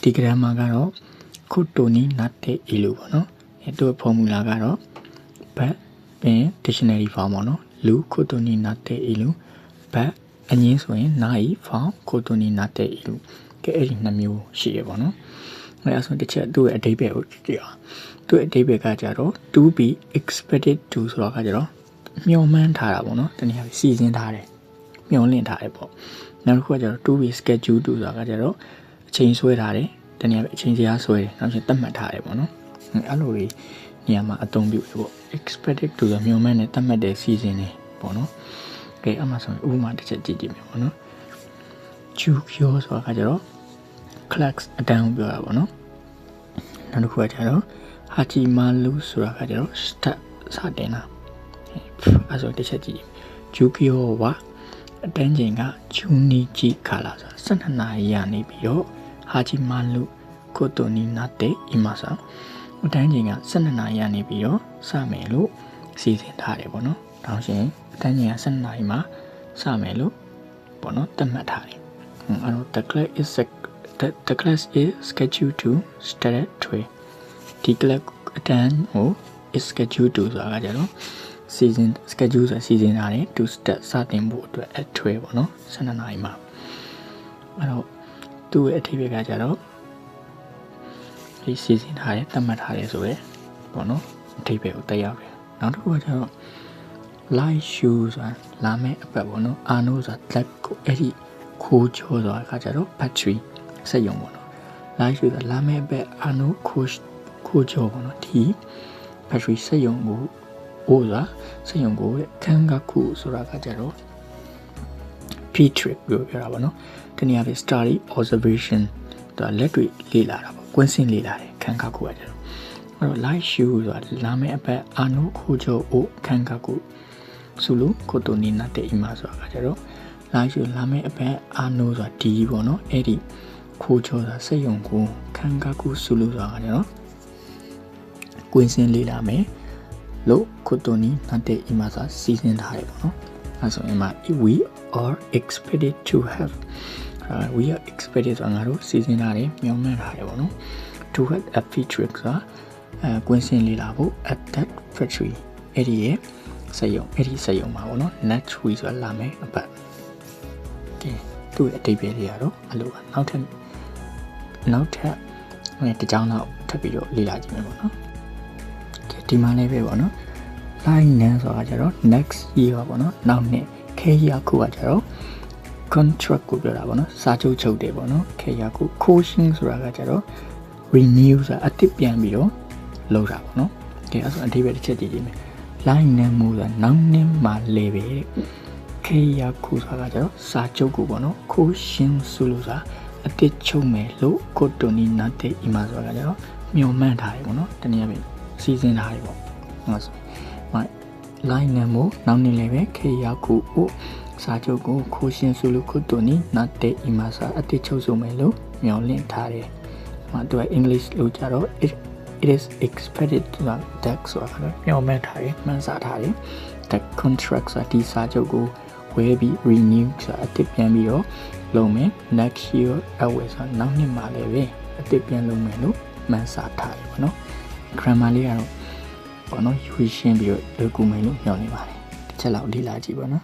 ဒီ grammar ကတော့ Kotoni Nate Ilu ပေါ့နော်။သူ့ formula ကတော့ but ပြင် dictionary form ပေါ့နော်။လူ Kotoni Nate Ilu but အငင်းဆိုရင် nai form Kotoni Nate Ilu ကဲအဲ့ဒီနှစ်မျိုးရှိရပေါ့နော်။အဲ့ဒါဆိုတစ်ချက်သူ့ရဲ့အဓိပ္ပာယ်ကိုကြည့်အောင်။သူ့ရဲ့အဓိပ္ပာယ်ကကြတော့ to be expected to ဆိုတော့ကကြတော့မျှော်မှန်းထားတာပေါ့နော်။တနည်းအားဖြင့်စီစဉ်ထားတယ်။မျှော်လင့်ထားတယ်ပေါ့။နောက်တစ်ခုကကြတော့ to be scheduled to ဆိုတာကကြတော့အချိန်ဆွဲထားတယ်။တနည်းအားဖြင့်အချိန်ကြာဆွဲတယ်။နောက်ချင်းသတ်မှတ်ထားတယ်ပေါ့နော်။အဲ့လိုတွေနေရာမှာအသုံးပြုတယ်ပေါ့ expected to ဆိုမျှော်မှန်းတယ်သတ်မှတ်တယ်စီစဉ်တယ်ပေါ့နော်။ကဲအမှဆိုဥပမာတစ်ချက်ကြည့်ကြည့်မယ်ပေါ့နော်။ Jukyo ဆိုတာကကြတော့ class အတန်းကိုပြောတာပေါ့နော်။နောက်တစ်ခုကကြတော့ Hachimaru ဆိုတာကကြတော့ start စတင်တာ။အဲ့ဆိုတစ်ချက်ကြည့်။ Jukyo ကအတန်းချိန်က Junichi ခါလာဆိုတာ12နာရီရနေပြီးတော့ Hachimaru Kotoni Nate Imasa အတန်းချိန်က12နာရီရနေပြီးတော့စမယ်လို့စီစဉ်ထားတယ်ပေါ့နော်။တောင်းရှင်အတန်းချိန်က12နာရီမှာစမယ်လို့ပေါ့နော်သတ်မှတ်ထားတယ်။အဲ့တော့ the class is scheduled to start at 12. ဒီ class အတန်းကို is scheduled to ဆိုတာကကြတော့စီစဉ် schedule ဆိုတာစီစဉ်ထားတယ် to start စတင်ဖို့အတွက် at 12ပေါ့နော်12နာရီမှာအဲ့တော့သူ့ရဲ့အထည်ပြကကြတော့ဒီစီစဉ်ထားတယ်သတ်မှတ်ထားတယ်ဆိုရယ်ပေါ့နော်အထည်ပြကိုတက်ရောက်တယ်နောက်တစ်ခုကကြတော့ light shoe ဆိုတာလာမယ့်အပတ်ပေါ့နော်အာနိုးဆိုတာ black ကိုအဲ့ဒီခိုးချိုးဆိုတာကကြတော့ battery စက်ရုံပေါ့နော် light shoe ဆိုတာလာမယ့်အပတ်အာနိုးခိုးချိုးပေါ့နော်ဒီ battery စက်ရုံကိုအိုးဆိုတာစက်ရုံကိုခံကခုဆိုတာကကြတော့ P-trip ပြောတာပေါ့နော်တနည်းအားဖြင့် study observation ဒါလက်တွေ့လေ့လာတာပေါ့ကွင်းဆင်းလေ့လာတယ်ခံကခုကကြတော့အဲ့တော့ light shoe ဆိုတာလာမယ့်အပတ်အာနိုးခိုးချိုးအိုးခံကခုဆူလူကိုတိုနီနာတဲ့အီမာဆိုတာကကြတော့ light shoe လာမယ့်အပတ်အာနိုးဆိုတာဒီပေါ့နော်အဲ့ဒီခိုးချိုးဆိုတာစက်ရုံကိုခံကခုဆူလူဆိုတာကကြတော့ကွင်းဆင်းလေ့လာမယ်လို့ကိုတိုနီနာတဲ့အီမာဆိုတာစီစဉ်ထားတယ်ပေါ့နော်အဲဆိုရင်မှာ we are expected to have we are expected ဆိုတာငါတို့စီစဉ်ထားတယ်မျှော်မှန်းထားတယ်ပေါ့နော် to have a feature ဆိုတာကွင်းဆင်းလေ့လာဖို့ at that factory အဲ့ဒီရဲ့စက်ရုံမှာပေါ့နော် next week ဆိုတာလာမယ်အပတ်ကဲသူ့ရဲ့အတိတ်ပဲတွေကတော့အလိုပါနောက်ထပ်တစ်ကြောင်းတော့ထပ်ပြီးတော့လေ့လာကြည့်မယ်ပေါ့နော်ကဲဒီမှာလည်းပဲပေါ့နော် line နဲ့ဆိုတာကြတော့ next year ပေါ့နော်နောက်နှစ် year ခုကကြတော့ contract ကိုပြောတာပေါ့နော်စာချုပ်ချုပ်တယ်ပေါ့နော် year ခု coaching ဆိုတာကကြတော့ renew ဆိုတာအသစ်ပြန်ပြီးတော့လုပ်တာပေါ့နော်ကဲအဲ့ဆိုအဓိပ္ပာယ်တစ်ချက်ကြည့်ကြည့်မယ် line နဲ့မူဆိုတာနောက်နှစ်မှာလေပဲ year ခုဆိုတာကကြတော့စာချုပ်ကိုပေါ့နော် coaching ဆိုလို့ဆိုတာအသစ်ချုပ်မယ်လို့ကိုတိုနီနာတဲ့အီမာဆိုတာကကြတော့မျှော်မှန်းထားတယ်ပေါ့နော်တနည်းအားဖြင့်စီစဉ်ထားတယ်ပေါ့ဟုတ်ဆိုline နဲ့မို့နောက်နေ့လည်းပဲ year ခုကိုစာချုပ်ကိုခိုးရှင်းစုလို့ကိုတိုနီနာတဲ့အီမာစာအသစ်ချုပ်ဆိုမယ်လို့မျှော်လင့်ထားတယ်သူက English လို့ကြတော့ it is expected that ဆိုတာကမျှော်မှန်းထားတယ်မှန်းဆထားတယ် that contract ဆိုတာဒီစာချုပ်ကိုဝယ်ပြီး renew ဆိုတာအသစ်ပြန်ပြီးတော့လုပ်မယ် next year အဝယ်ဆိုတာနောက်နှစ်မှာလည်းပဲအသစ်ပြန်လုပ်မယ်လို့မှန်းဆထားတယ်ပေါ့နော် grammar လေးကတော့ပေါ့နော်ရွေးရှင်းပြီးတော့လုပ်ကူမယ်လို့မျှော်လင့်ပါတယ်တစ်ချက်လောက်လေ့လာကြည့်ပါနော်